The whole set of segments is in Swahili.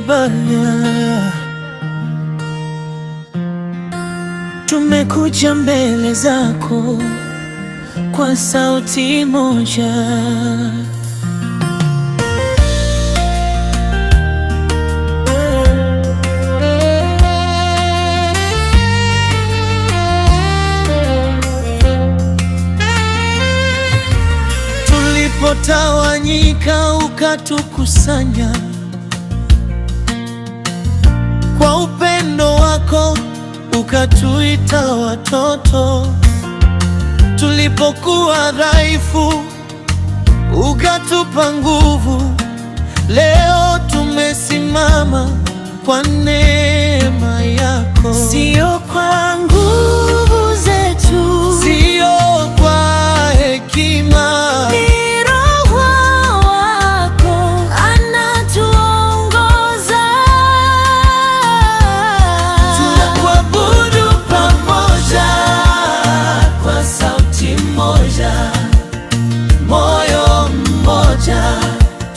vibaya. Tumekuja mbele zako kwa sauti moja. Tulipotawanyika ukatukusanya kwa upendo wako, ukatuita watoto. Tulipokuwa dhaifu ukatupa nguvu. Leo tumesimama kwa neema yako, sio kwa nguvu zetu, sio kwa hekima.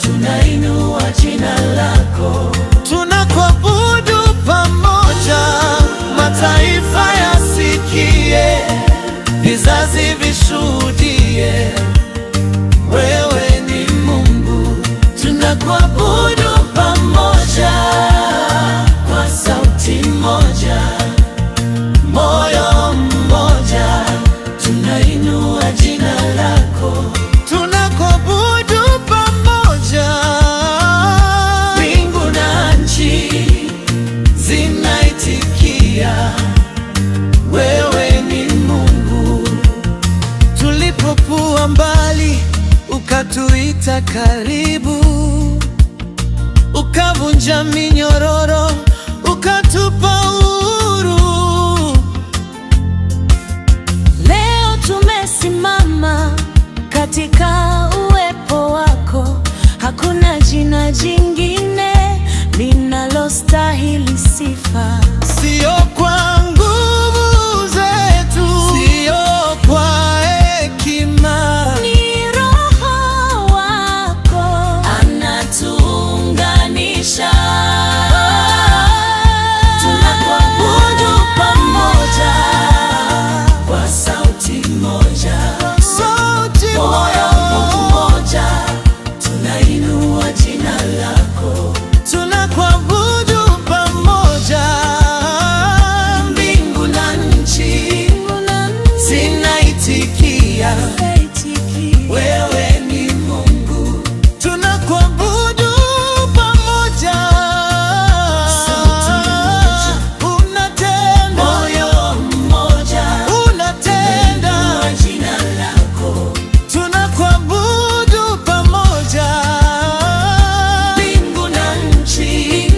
Tunainua jina lako, tunakuabudu pamoja. Mataifa yasikie, vizazi vishuhudie, wewe ni Mungu. Tunakuabudu pamoja kwa sauti moja, moyo mmoja, tunainua jina lako. Wewe ni Mungu. Tulipokuwa mbali ukatuita karibu, ukavunja minyororo, ukatupa uhuru. Leo tumesimama katika uwepo wako. Hakuna jina jingine linalostahili sifa, sio kwa nguvu zetu, sio kwa hekima. Ni Roho wako anatuunganisha. Tunakuabudu pamoja kwa sauti moja, moyo mmoja, tunainua jina lako. Tunakuabudu pamoja, mbingu na nchi zinaitikia, wewe ni Mungu. Tunakuabudu pamoja, unatenda, moyo mmoja, unatenda jina lako. Tunakuabudu pamoja, mbingu na nchi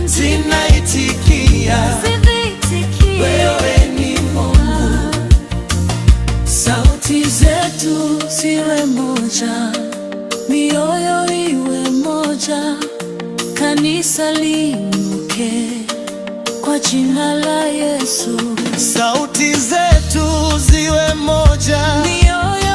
zinaitikia, wewe ni Mungu. Sauti zetu ziwe moja, mioyo iwe moja, kanisa liinuke kwa jina la Yesu. Sauti zetu ziwe moja, mioyo